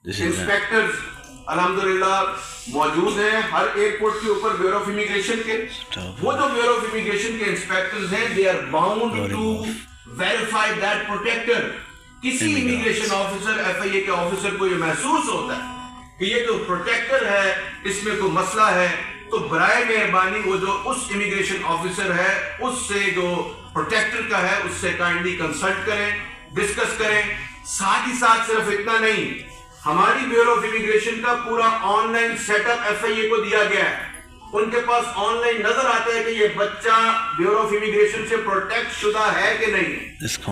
Inspectors अल्हम्दुलिल्लाह मौजूद हैं हर एयरपोर्ट के ऊपर ब्यूरो ऑफ इमिग्रेशन के। वो जो ब्यूरो ऑफ इमिग्रेशन के इंस्पेक्टर्स हैं, they are bound to verify that protector. किसी इमिग्रेशन ऑफिसर, FIA के ऑफिसर को ये महसूस होता है कि ये जो प्रोटेक्टर है इसमें कोई मसला है, तो बराए मेहरबानी वो जो उस इमिग्रेशन ऑफिसर है उससे, जो प्रोटेक्टर का है, उससे काइंडली कंसल्ट करें, डिस्कस करें। साथ ही साथ सिर्फ इतना नहीं, हमारी ब्यूरो ऑफ इमिग्रेशन का पूरा ऑनलाइन सेटअप FIA को दिया गया है। उनके पास ऑनलाइन नजर आता है कि ये बच्चा ब्यूरो ऑफ इमिग्रेशन से प्रोटेक्ट शुदा है कि नहीं।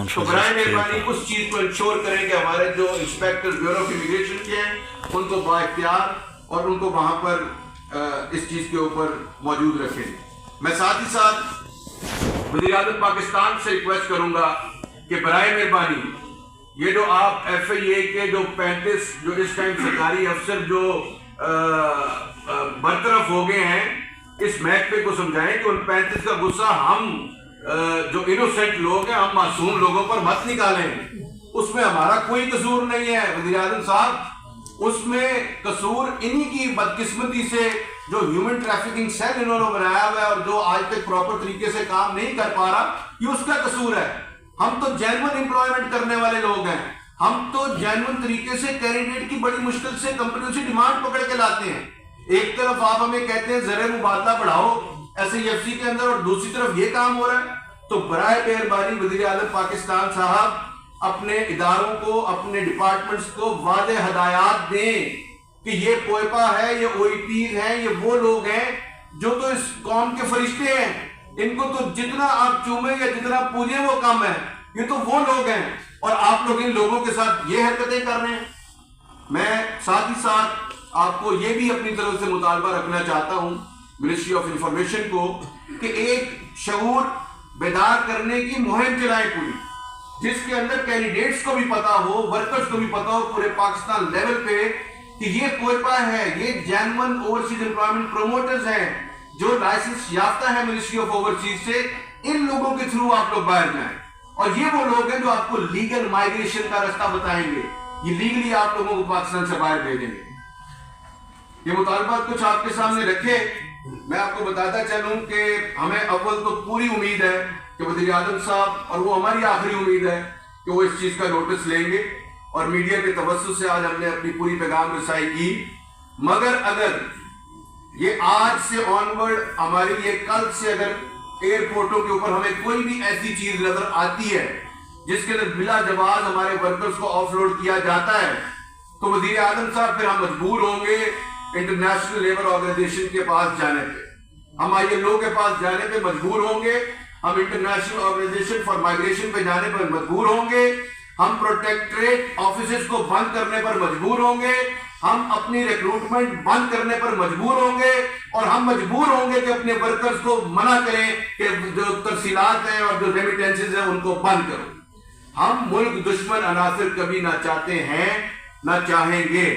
तो बराए मेहरबानी उस चीज को इंश्योर करें कि हमारे जो इंस्पेक्टर ब्यूरो ऑफ इमिग्रेशन के हैं उनको बाइख्तियार और उनको वहां पर इस चीज के ऊपर मौजूद रखें। मैं साथ ही साथ वज़ीर-ए-आज़म पाकिस्तान से रिक्वेस्ट करूंगा कि बराए मेहरबानी ये जो आप FIA के जो 35 जो इस टाइम सरकारी अफसर जो बरतरफ हो गए हैं, इस महकमे को समझाएं कि उन 35 का गुस्सा हम जो इनोसेंट लोग हैं, हम मासूम लोगों पर मत निकालें। उसमें हमारा कोई कसूर नहीं है वज़ीर-ए-आज़म साहब, उसमें कसूर इन्हीं की बदकिस्मती से जो ह्यूमन ट्रैफिकिंग सेल इन्होंने बनाया हुआ है और जो आज तक प्रॉपर तरीके से काम नहीं कर पा रहा, ये उसका कसूर है। हम तो जेन्युइन एम्प्लॉयमेंट करने वाले लोग हैं, हम तो जेन्युइन तरीके से कैंडिडेट की बड़ी मुश्किल से कंपनियों से डिमांड पकड़ के लाते हैं। एक तरफ आप हमें कहते हैं ज़र मुबादला बढ़ाओ SIFC के अंदर और दूसरी तरफ ये काम हो रहा है। तो बराए मेहरबानी वज़ीर-ए-आज़म पाकिस्तान साहब अपने इदारों को, अपने डिपार्टमेंट्स को वाज़ेह हदायत दें कि ये पोएपा है, ये OEPs हैं, ये वो लोग हैं जो तो इस कौम के फरिश्ते हैं। इनको तो जितना आप चूमे या जितना पूजे वो कम है। ये तो वो लोग हैं और आप लोग इन लोगों के साथ ये हरकतें कर रहे हैं। मैं साथ ही साथ आपको ये भी अपनी तरफ से मुतालबा रखना चाहता हूं मिनिस्ट्री ऑफ इंफॉर्मेशन को कि एक शऊर बेदार करने की मुहिम चलाएं पूरी, जिसके अंदर कैंडिडेट्स को भी पता हो, वर्कर्स को भी पता हो पूरे पाकिस्तान लेवल पे कि ये पोएपा है, ये जेन्युइन ओवरसीज एम्प्लॉयमेंट प्रमोटर्स हैं जो लाइसेंस याफ्ता है मिनिस्ट्री ऑफ ओवरसीज से। इन लोगों के थ्रू आप लोग बाहर जाएं और ये वो लोग हैं जो आपको लीगल माइग्रेशन का रास्ता बताएंगे, ये लीगली आप लोगों को पाकिस्तान से बाहर भेजेंगे। ये मुतालबा कुछ आपके सामने रखे। मैं आपको बताता चलूं कि हमें अव्वल तो पूरी उम्मीद है कि वज़ीर-ए-आज़म साहब, और वो हमारी आखिरी उम्मीद है कि वो इस चीज का नोटिस लेंगे और मीडिया के तवज्जुह से आज हमने अपनी पूरी पैगाम रसाई की। मगर अगर ये आज से ऑनवर्ड हमारी ये कल से अगर एयरपोर्टों के ऊपर हमें कोई भी ऐसी चीज नजर आती है जिसके अंदर बिला जवाज हमारे वर्कर्स को ऑफलोड किया जाता है, तो वज़ीर-ए-आज़म साहब फिर हम मजबूर होंगे इंटरनेशनल लेबर ऑर्गेनाइजेशन के पास जाने पे, हम ILO के पास जाने पे मजबूर होंगे, हम इंटरनेशनल ऑर्गेनाइजेशन फॉर माइग्रेशन पे जाने पर मजबूर होंगे, हम प्रोटेक्टरेट ऑफिसेज को बंद करने पर मजबूर होंगे, हम अपनी रिक्रूटमेंट बंद करने पर मजबूर होंगे और हम मजबूर होंगे कि अपने वर्कर्स को मना करें कि जो तरसीलात हैं और जो रेमिटेंसेज हैं उनको बंद करो। हम मुल्क दुश्मन अनासिर कभी ना चाहते हैं ना चाहेंगे।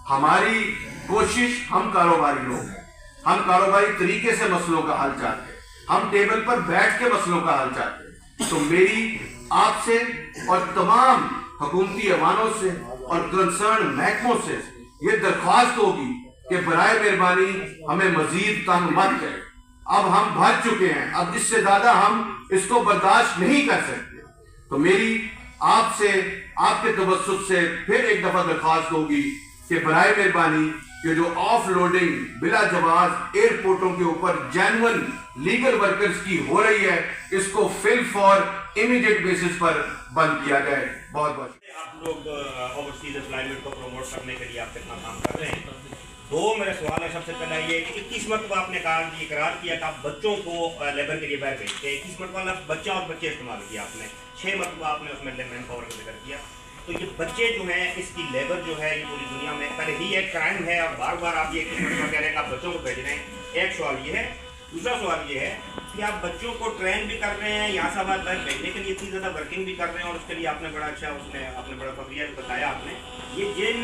हमारी कोशिश, हम कारोबारी लोग हैं, हम कारोबारी तरीके से मसलों का हल चाहते हैं, हम टेबल पर बैठ के मसलों का हल चाहते हैं। तो मेरी आपसे और तमाम हुकूमती ऐवानों से और कंसर्न महकमों से ये दरख्वास्त होगी कि बराए मेहरबानी हमें मजीद तंग मत करें। अब हम भर चुके हैं, अब इससे ज्यादा हम इसको बर्दाश्त नहीं कर सकते। तो मेरी आपसे, आपके तवज्जुह से फिर एक दफा दरख्वास्त होगी कि बराए मेहरबानी ये जो ऑफ लोडिंग बिला जवाज एयरपोर्टों के ऊपर जेन्युइन लीगल वर्कर्स की हो रही है, इसको फिल फॉर इमीडिएट बेसिस पर बंद किया जाए। बहुत बहुत आप लोग ओवरसीज एम्प्लॉयमेंट को प्रमोट करने के लिए आप कितना काम कर रहे हैं। दो मेरे सवाल है। सबसे पहला ये कि 21 मरतबा आपने कहा कि इकरार किया कि आप बच्चों को लेबर के लिए बाहर भेजते हैं। 21 मरतबा बच्चा और बच्चे इस्तेमाल किया आपने, 6 मरतबा आपने उसमें मैन पावर का जिक्र किया। तो ये बच्चे जो हैं, इसकी लेबर जो है ये पूरी दुनिया में पहले ही एक क्राइम है और बार बार आप ये 21 मरतबा कह रहे हैं कि आप बच्चों को भेज रहे हैं। एक सवाल ये है। दूसरा सवाल ये है कि आप बच्चों को ट्रेन भी कर रहे हैं, यहाँ से बात भेजने के लिए इतनी ज़्यादा वर्किंग भी कर रहे हैं, और उसके लिए आपने बड़ा अच्छा उसमें आपने बड़ा फकरिया बताया आपने। ये जिन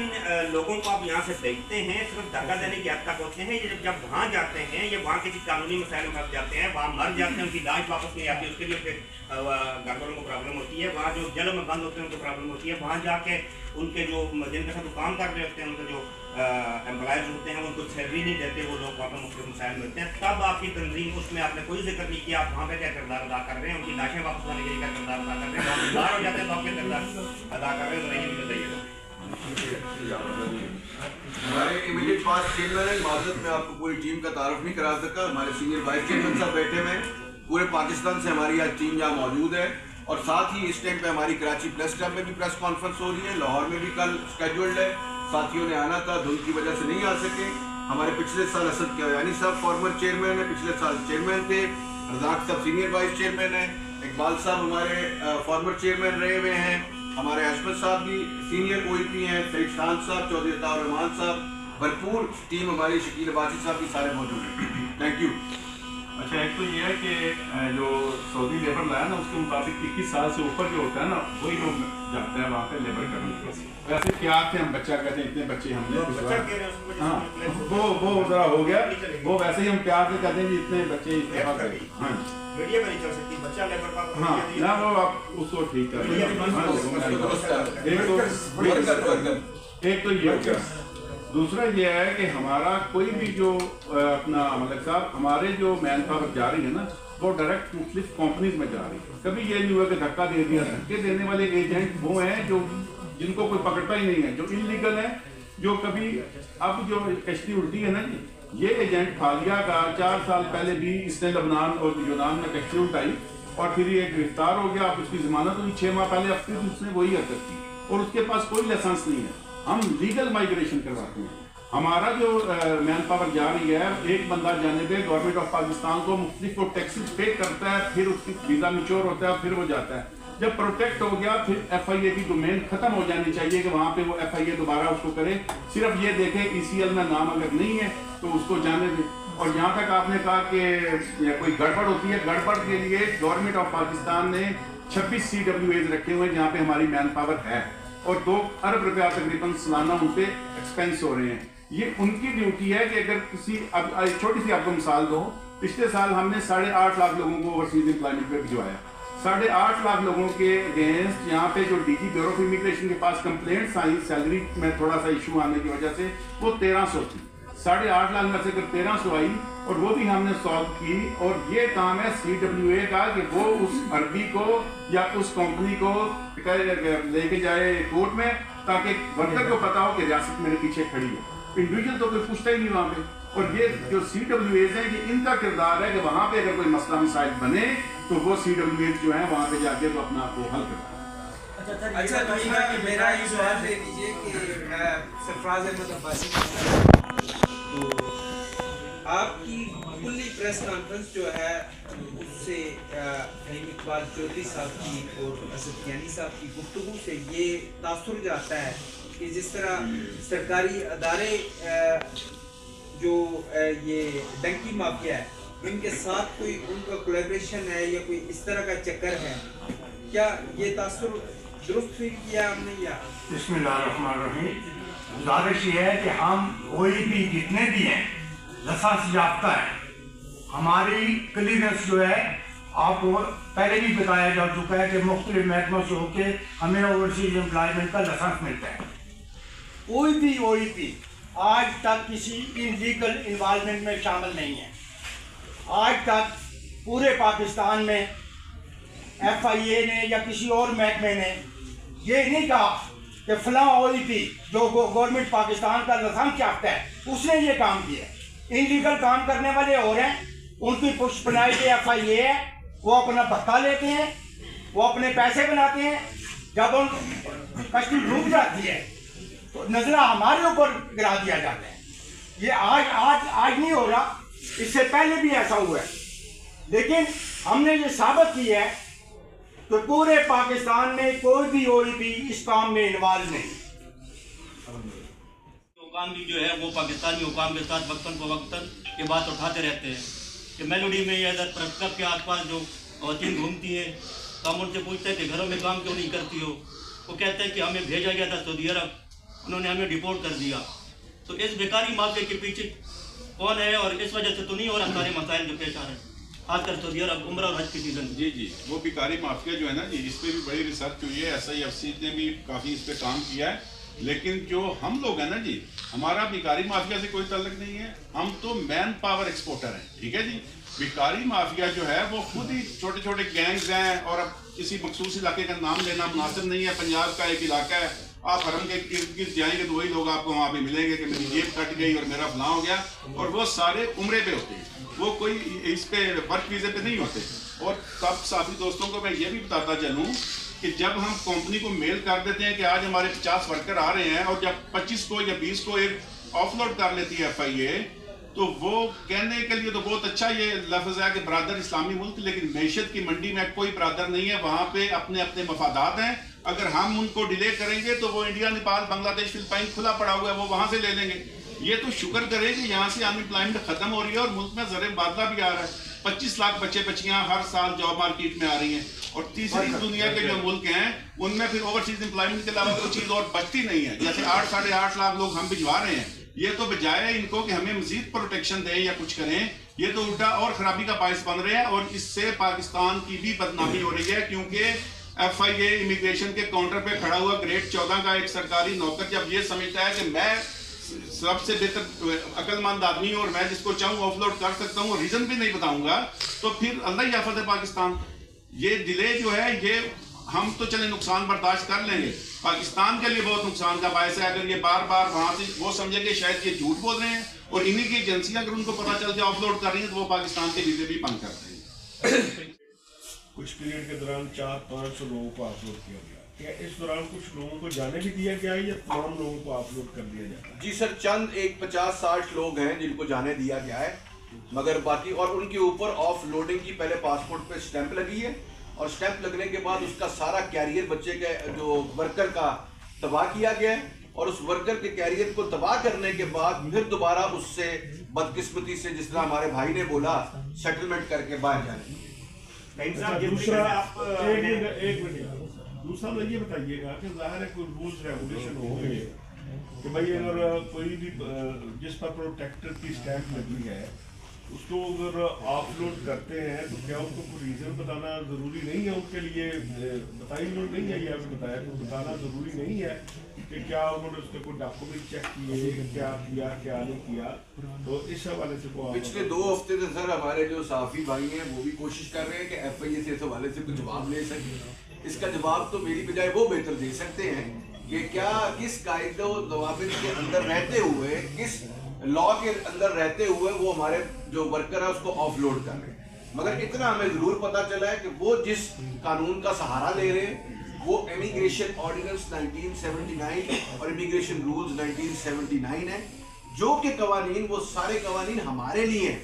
लोगों को आप यहाँ से भेजते हैं सिर्फ धक्का देने की हद तक होते हैं, ये जब वहाँ जाते हैं या वहाँ किसी कानूनी मसाइल में फंस जाते हैं, वहाँ मर जाते हैं, उनकी लाश वापस नहीं आती, उसके लिए घर वालों को प्रॉब्लम होती है, वहाँ जो जेलों में बंद होते हैं उनको प्रॉब्लम होती है, वहाँ जाके उनके जो जिनके साथ वो काम कर रहे होते हैं उनके जो एम्प्लॉयज़ होते हैं उनको सैलरी नहीं देते, वो लोग वहाँ पर मुख्तलिफ मसाइल में होते हैं। तब आपकी तंजीम उसमें आपने कोई जिक्र नहीं किया, आप वहाँ पे क्या किरदार अदा कर रहे हैं, उनकी लाशें वापस लाने के लिए क्या किरदार अदा कर रहे हैं, आप बीमार हो जाते हैं तो आपके किरदार अदा कर रहे हैं, तो नहीं बताइएगा। हमारे इमीडिएट पास चेयरमैन है, माजरत में आपको पूरी टीम का तारुफ नहीं करा सका। हमारे सीनियर वाइस चेयरमैन साहब बैठे हुए हैं, पूरे पाकिस्तान से हमारी आज टीम यहाँ मौजूद है, और साथ ही इस टाइम पे हमारी कराची प्रेस क्लब में भी प्रेस कॉन्फ्रेंस हो रही है, लाहौर में भी कल स्केड्यूल्ड है। साथियों ने आना था, धुंध की वजह से नहीं आ सके। हमारे पिछले साल असद कियानी साहब फॉर्मर चेयरमैन है, पिछले साल चेयरमैन थे, रज़ाक साहब सीनियर वाइस चेयरमैन है, इकबाल साहब हमारे फॉर्मर चेयरमैन रहे हुए हैं, हमारे अशमत साहब भी सीनियर OEP हैं, सईद खान साहब, चौधरी अताउर रहमान साहब, भरपूर टीम हमारी, शकील अब्बासी साहब भी सारे मौजूद हैं। Thank you. अच्छा, एक तो ये है कि जो सऊदी लेबर लाया ना उसके मुताबिक 21 साल से ऊपर जो होता है ना वही लोग जाते हैं वहाँ पे लेबर करने के लिए। वैसे क्या थे, हम बच्चा कहते हैं, इतने बच्चे हमने, हाँ वो ज़रा हो गया, वो वैसे ही हम प्यार से कहते हैं कि इतने बच्चे इतने, हाँ मीडिया में नहीं चल सकती, बच्चा लेबर का, हाँ ना वो आप उसको ठीक कर, एक तो ये हो गया। दूसरा ये है कि हमारा कोई भी जो अपना मलिक साहब, हमारे जो मैन पावर जा रही है ना वो डायरेक्ट मुख्तलिफ कंपनीज में जा रही है। कभी ये नहीं हुआ कि धक्का दे दिया। धक्के देने वाले एजेंट वो हैं जो जिनको कोई पकड़ता ही नहीं है, जो इलीगल है, जो कभी अब जो कश्ती उल्टी है ना जी, ये एजेंट फालिया का 4 साल पहले भी इसने लबनान और यूनान में कश्ती उल्टाई और फिर ये गिरफ्तार हो गया। अब उसकी जमानत हुई 6 माह पहले, अब फिर उसने वही हरकत की और उसके पास कोई लाइसेंस नहीं है। हम लीगल माइग्रेशन करवाते हैं। हमारा जो मैन पावर जा रही है, एक बंदा जाने पे गवर्नमेंट ऑफ पाकिस्तान को मुख्तलिफ को टैक्सेस पे करता है, फिर उसकी वीज़ा मिच्योर होता है, फिर वो जाता है। जब प्रोटेक्ट हो गया फिर FIA की डोमेन खत्म हो जानी चाहिए कि वहाँ पे वो FIA दोबारा उसको करे। सिर्फ ये देखे ECL में नाम अगर नहीं है तो उसको जाने दे। और यहाँ तक आपने कहा कि कोई गड़बड़ होती है, गड़बड़ के लिए गवर्नमेंट ऑफ पाकिस्तान ने 26 CWAs रखे हुए हैं जहाँ पे हमारी मैन पावर है और 2 अरब रुपया तकरीबन सालाना उन पे एक्सपेंस हो रहे हैं। ये उनकी ड्यूटी है कि अगर किसी, अब छोटी सी आपको मिसाल दो, पिछले साल हमने 8.5 लाख लोगों को ओवरसीज एम्प्लॉयमेंट पे भिजवाया। 8.5 लाख लोगों के अगेंस्ट यहाँ पे जो DG ब्यूरो ऑफ इमिग्रेशन के पास कंप्लेंट्स आई सैलरी में थोड़ा सा इशू आने की वजह से, वो 1300 थी। 8.5 लाख में से अगर 1300 आई और वो भी हमने सॉल्व की। और ये काम है CWA का कि वो उस अरबी को या उस कंपनी को लेके जाए कोर्ट में ताकि वर्कर को पता हो कि रियासत मेरे पीछे खड़ी है। इंडिविजुअल तो कोई पूछता ही नहीं वहाँ पे। और ये जो CWAs हैं, ये इनका किरदार है कि वहाँ पे अगर कोई मसला मसाइल बने तो वो CWAs जो हैं वहाँ पे जाके तो अपना आपको हल करता है। अच्छा, तो मेरा ये सवाल ले लीजिए कि सरफराज अहमद अब्बासी, तो आपकी खुली प्रेस कॉन्फ्रेंस जो है उससे फहीम इकबाल चौधरी साहब की और असद कियानी साहब की गुफ्तगू से ये तासुर जाता है कि जिस तरह सरकारी अदारे जो ये डंकी माफिया है, इनके साथ कोई उनका कोलैबोरेशन है या कोई इस तरह का चक्कर है, क्या ये तासुर दुरुस्त फील किया हमने? या बिस्मिल्लाहिर्रहमानिर्रहीम, गुजारिश ये है कि हम कोई भी जितने भी हैं लाइसेंस याफ्ता है, हमारी क्लियरेंस जो है आपको पहले भी बताया जा चुका है कि मुख्तलिफ महकमों से होकर हमें ओवरसीज एम्प्लॉयमेंट का लाइसेंस मिलता है। कोई भी OEP आज तक किसी इनलीगल इन्वॉल्वमेंट में शामिल नहीं है। आज तक पूरे पाकिस्तान में FIA ने या किसी और महकमे ने ये नहीं कहा कि फलां OEP जो गवर्नमेंट पाकिस्तान का लाइसेंस चाहता है उसने ये काम किया। इनलीगल काम करने वाले और हैं, उनकी पुष्पनाई के FIA है, वो अपना भत्ता लेते हैं, वो अपने पैसे बनाते हैं। जब उन कश्ती डूब जाती है तो नजरा हमारे ऊपर गिरा दिया जाता है। ये आज नहीं हो रहा, इससे पहले भी ऐसा हुआ है। लेकिन हमने ये साबित किया है कि पूरे पाकिस्तान में कोई भी OEP इस काम में इन्वॉल्व नहीं। हुकाम भी जो है वो पाकिस्तानी हुकाम के साथ वक्तन को वक्तन ये बात उठाते रहते हैं कि मेलोडी में या इधर प्रेस क्लब के आसपास जो औरतें घूमती हैं, तो हम उनसे पूछते हैं कि घरों में काम क्यों नहीं करती हो। वो कहते हैं कि हमें भेजा गया था सऊदी अरब, उन्होंने हमें डिपोर्ट कर दिया। तो इस बेकारी माफिया के पीछे कौन है, और इस वजह से तो नहीं हो रहा सारे मसाइल जो पेश आ रहे हैं, खासकर सऊदी अरब उम्रा और हज के सीजन में। जी, वो भिखारी माफिया जो है ना जी, इस पर भी बड़ी रिसर्च हुई है, SIFC ने भी काफ़ी इस पर काम किया है। लेकिन जो हम लोग हैं ना जी, हमारा भिखारी माफिया से कोई ताल्लुक नहीं है, हम तो मैन पावर एक्सपोर्टर हैं, ठीक है जी। भिखारी माफिया जो है वो खुद ही छोटे छोटे गैंग्स हैं, और अब किसी मखसूस इलाके का नाम लेना मुनासिब नहीं है। पंजाब का एक इलाका है, आप हरम के इर्द गिर्द जाएंगे तो वही लोग आपको वहाँ पे मिलेंगे कि मेरी जेब कट गई और मेरा फलां हो गया, और वो सारे उम्रे पे होते हैं, वो कोई इस पे वर्क वीज़े पे नहीं होते। और तब साथी दोस्तों को मैं ये भी बताता चलूँ कि जब हम कंपनी को मेल कर देते हैं कि आज हमारे 50 वर्कर आ रहे हैं, और जब 25 को या 20 को एक ऑफलोड कर लेती है FIA, तो वो कहने के लिए तो बहुत अच्छा ये लफ्ज़ है कि बरादर इस्लामी मुल्क, लेकिन मैशत की मंडी में कोई बरादर नहीं है, वहाँ पे अपने अपने मफादात हैं। अगर हम उनको डिले करेंगे तो वो इंडिया, नेपाल, बांग्लादेश, फिलिपाइन खुला पड़ा हुआ है, वो वहाँ से ले लेंगे। ये तो शुक्र करें कि यहाँ से अनएम्प्लॉयमेंट खत्म हो रही है और मुल्क में ज़र बादला भी आ रहा है। 25 लाख बच्चे बच्चियाँ हर साल जॉब मार्केट में आ रही हैं, और तीसरी दुनिया के जो मुल्क हैं उनमें फिर ओवरसीज एम्प्लॉयमेंट के अलावा कोई चीज़ और बचती नहीं है। जैसे 8 साढ़े 8 लाख लोग हम भिजवा रहे हैं, ये तो बजाय इनको कि हमें मजीद प्रोटेक्शन दें या कुछ करें, ये तो उल्टा और खराबी का बायस बन रहे हैं, और इससे पाकिस्तान की भी बदनामी हो रही है। क्योंकि FIA इमिग्रेशन के काउंटर पे खड़ा हुआ ग्रेड 14 का एक सरकारी नौकर जब ये समझता है कि मैं सबसे बेहतर अक्लमंद आदमी हूँ और मैं जिसको चाहूँ ऑफलोड कर सकता हूँ, रीजन भी नहीं बताऊंगा, तो फिर अल्लाह ही आफत है पाकिस्तान। ये डिले जो है, ये हम तो चले नुकसान बर्दाश्त कर लेंगे, पाकिस्तान के लिए बहुत नुकसान का बायस है। अगर ये बार बार वहाँ से वो समझेंगे शायद ये झूठ बोल रहे हैं, और इन्हीं की एजेंसियाँ अगर उनको पता चल जाए ऑफलोड कर रही हैं, तो वो पाकिस्तान के वीजे भी बंद करते हैं। कुछ पीरियड के दौरान 400-500 लोगों को अपलोड किया गया, क्या इस दौरान कुछ लोगों को जाने भी दिया गया है या तमाम लोगों को अपलोड कर दिया जाता है? जी सर, चंद एक 50-60 लोग हैं जिनको जाने दिया गया है, मगर बाकी, और उनके ऊपर ऑफ लोडिंग की पहले पासपोर्ट पे स्टैंप लगी है, और स्टैंप लगने के बाद उसका सारा कैरियर बच्चे के जो वर्कर का तबाह किया गया है, और उस वर्कर के कैरियर को तबाह करने के बाद फिर दोबारा उससे बदकिस्मती से, जिस तरह हमारे भाई ने बोला, सेटलमेंट करके बाहर जाने। दूसरा एक मिनट, दूसरा तो ये बताइएगा कि जाहिर है कोई रूल्स रेगुलेशन होंगे कि भाई अगर कोई भी जिस पर प्रोटेक्टर की स्टैंप लगी है उसको अगर ऑफलोड करते हैं, तो क्या उनको कोई रीजन बताना जरूरी नहीं है? उनके लिए बताई नहीं है, ये आपने बताया तो बताना जरूरी नहीं है कि क्या उन्होंने उसके कोई डॉक्यूमेंट चेक किए, क्या किया क्या नहीं किया। तो इस हवाले से पिछले 2 हफ्ते से सर हमारे जो सहाफ़ी भाई हैं वो भी कोशिश कर रहे हैं कि FIA से इस हवाले से कुछ जवाब ले सकें। इसका जवाब तो मेरी बजाय वो बेहतर दे सकते हैं कि क्या किस कायदे और ज़वाबित के अंदर रहते हुए, किस लॉ के अंदर रहते हुए वो हमारे जो वर्कर है उसको ऑफलोड कर रहे हैं। मगर इतना हमें जरूर पता चला है कि वो जिस कानून का सहारा ले रहे हैं वो इमिग्रेशन ऑर्डिनेंस 1979 और इमिग्रेशन रूल्स 1979 है, जो कि कवानीन, वो सारे कवानीन हमारे लिए हैं।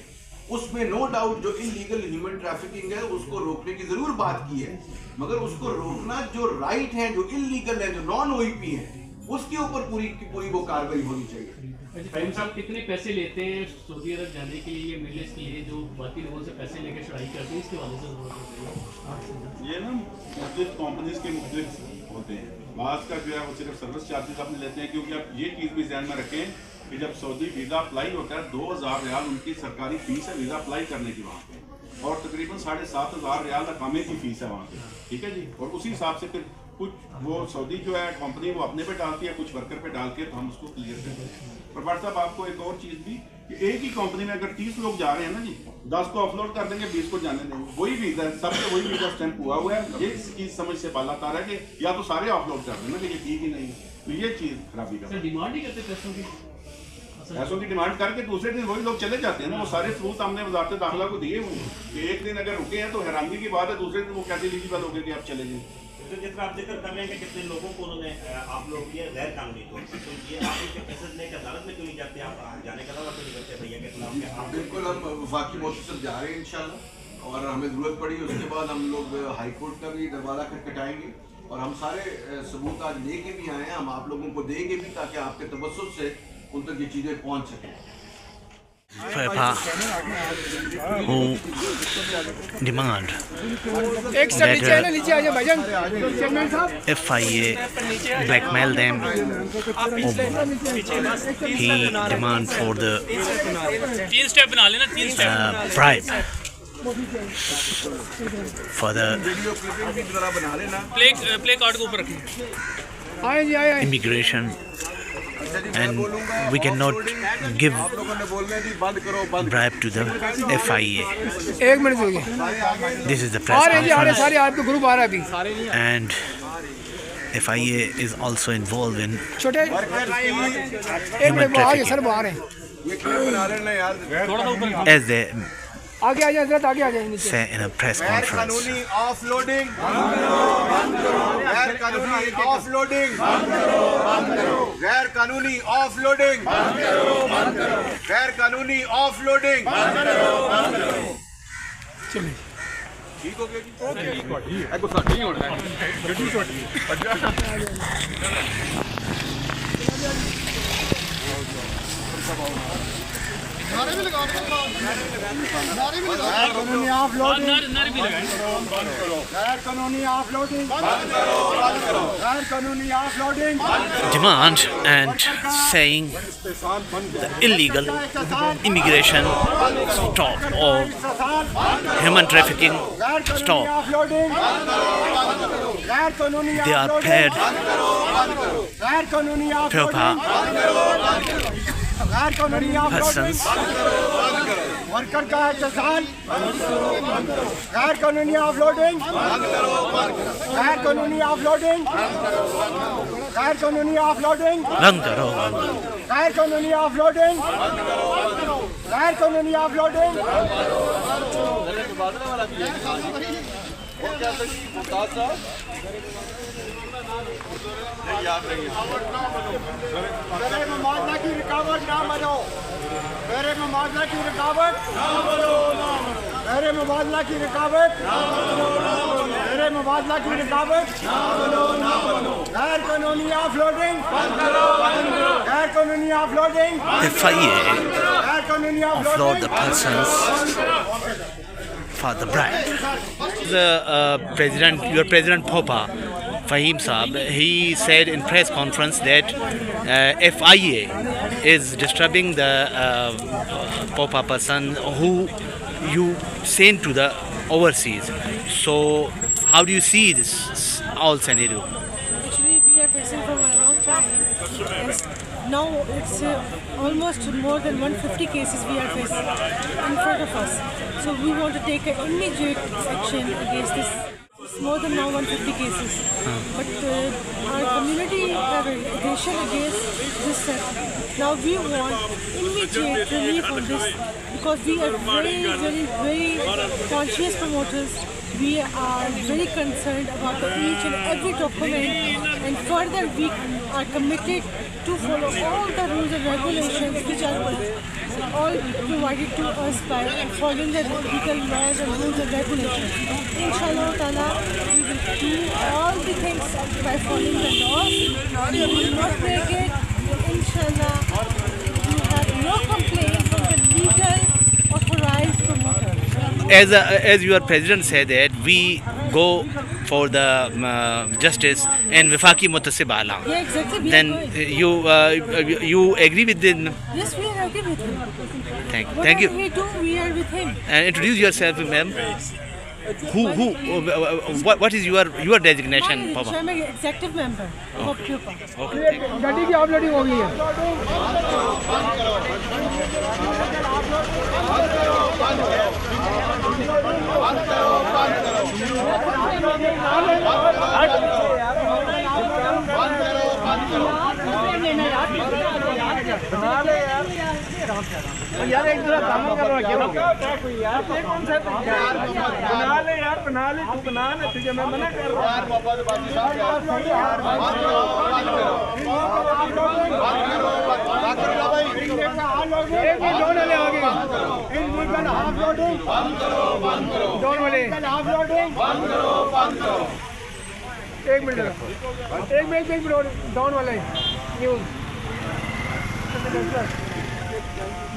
उसमें नो डाउट जो इलीगल ह्यूमन ट्रैफिकिंग है उसको रोकने की जरूर बात की है, मगर उसको रोकना जो राइट है, जो इलीगल है, जो नॉन OEP है, उसके ऊपर पूरी की पूरी वो कार्रवाई होनी चाहिए। फाहिम साहब कितने पैसे लेते हैं सऊदी अरब जाने के लिए, मिलर्स के लिए, जो बाकी लोगों से पैसे लेकर चढ़ाई करते हैं, इसके वाले से ये ना मुख्तलिफ कंपनीज के मुख्तलिफ होते हैं। बास का जो है वो सिर्फ सर्विस चार्जेस अपने लेते हैं, क्योंकि आप ये चीज़ भी ध्यान में रखें कि जब सऊदी वीज़ा अप्लाई होता है 2000 रियाल उनकी सरकारी फीस है वीज़ा अप्लाई करने की वहाँ पे, और तकरीबन 7500 रियाल अकामे की फीस है वहाँ पे, ठीक है जी। और उसी हिसाब से फिर कुछ वो सऊदी जो है कंपनी वो अपने पे डालती है, कुछ वर्कर पे डाल के तो हम उसको क्लियर करते हैं। पर भाई साहब आपको एक और चीज़ भी कि एक ही कंपनी में अगर 30 लोग जा रहे हैं ना जी, 10 को ऑफलोड कर देंगे, 20 को जाने देंगे, वही वीज़ा है, सबसे वही वीज़ा स्टैंप हुआ हुआ है। ये चीज़ समझ से बाला तार है कि या तो सारे ऑफलोड कर देना कि ये ठीक ही नहीं, तो ये चीज़ खराबी का डिमांड ही करते पैसों की डिमांड करके दूसरे दिन वही लोग चले जाते हैं ना। वो सारे सबूत हमने वजारत दाखिला को दिए हुए कि एक दिन अगर रुके हैं तो हैरानगी की बात है, दूसरे दिन वो कैसे एलिजिबल हो गए कि आप चले जाए। तो जिस तरह आप जिक्र कर रहे हैं कि कितने लोगों को उन्होंने आप लोग ये गैर कानूनी तौर पर तो ये आप इनके पैसे लेकर अदालत में क्यों नहीं जाते, आप जाने का दावा क्यों नहीं करते भैया के खिलाफ? बिल्कुल, हम वफाकी मोहतसब जा रहे हैं इंशाल्लाह, और हमें ज़रूरत पड़ी उसके बाद हम लोग हाई कोर्ट का भी दरवाज़ा खटखटाएंगे, और हम सारे सबूत आज लेके भी आए हैं, हम आप लोगों को देंगे भी ताकि आपके तवज्जुह से उन तक ये चीज़ें पहुँच सकें। FOPA who demand that FIA blackmail them. He demand for the bribe for the immigration, and we cannot give bribe to the FIA. This is the press conference, and FIA is also involved in human trafficking, as they say in a press conference. Offloading गैर कानूनी offloading गैर कानूनी offloading गैर कानूनी offloading ठीक हो गया जी गुस्सा नहीं होना है गड्डी छोटी नारे भी लगाओ नारे भी लगाओ कानूनी ऑफलोडिंग गैर कानूनी ऑफलोडिंग गैर कानूनी offloading Demand and saying the illegal immigration stop or human trafficking stop. They are paid FOPA persons worker का एहतसाल गैर कानूनी ऑफलोडिंग गैर कानूनी ऑफलोडिंग गैर कानूनी ऑफलोडिंग बंद करो, गैर कानूनी ऑफलोडिंग गैर कानूनी ऑफलोडिंग मेरे मुआवजा की रुकावट ना बनो मेरे मुआवजा की रुकावट मेरे मुआवजा की रुकावट मेरे मुआवजा की रुकावट गैर कानूनी ऑफलोडिंग गैर कानूनी ऑफलोडिंग FIA गैर कानूनी offload the persons for the bribe. The your president FOPA, Fahim Saab, he said in press conference that FIA is disturbing the FOPA person who you sent to the overseas. So how do you see this all scenario? Actually, we are facing for a long time. Yes. Now it's almost more than 150 cases we are facing in front of us. So we want to take an immediate action against this. It's more than now 150 cases. But our community have an aggression against this. Now we want immediate relief on this because we are very conscious promoters. We are very concerned about each and every document, and further we are committed to follow all the rules and regulations which are all provided to us by following the legal laws and rules and regulations. Inshallah ta'ala, we will do all the things by following the laws. We will not break it. Inshallah, we have no complaint from the legal authorized promoters. As your president said that we go for the justice and wifaqi mutasib ala. Yeah, exactly. Then you agree with them? Yes, we are agree with him. Thank you. Whatever we do, we are with him. And introduce yourself, ma'am. What is your designation, Papa? I'm an executive member of FOPA. Okay. गाड़ी की offloading हो गई है यार एक दूसरा काम कर रहा है क्या यार कौन सा बना ले यार बना ले तू बना ले तुझे मैं मना कर रहा हूं यार मोहम्मद बाजी साहब यार बात करो भाई एक भी लोन वाले आ गए इनलीगल हाफ लोडिंग बंद करो लोन वाले हाफ लोडिंग बंद करो एक मिनट डाउन वाले news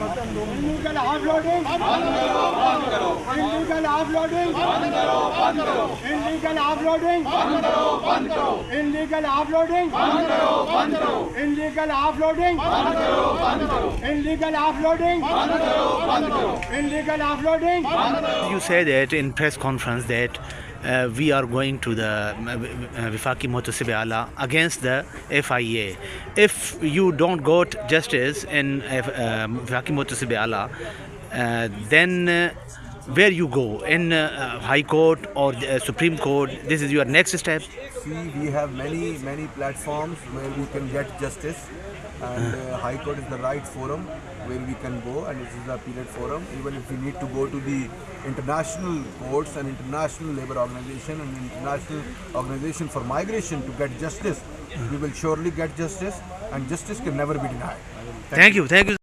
Illegal offloading. Illegal offloading. Illegal offloading. Illegal offloading. Illegal offloading. Illegal offloading. Illegal offloading. You said that in press conference that we are going to the Wifaqi Muhtasib Ala against the FIA. If you don't got justice in Wifaqi Muhtasib Ala, then where you go in High Court or Supreme Court? This is your next step. See, we have many platforms where we can get justice, and High Court is the right forum where we can go, and it is the appellate forum. Even if we need to go to the international courts and international labor organization and international organization for migration to get justice, we will surely get justice, and justice can never be denied. Thank you.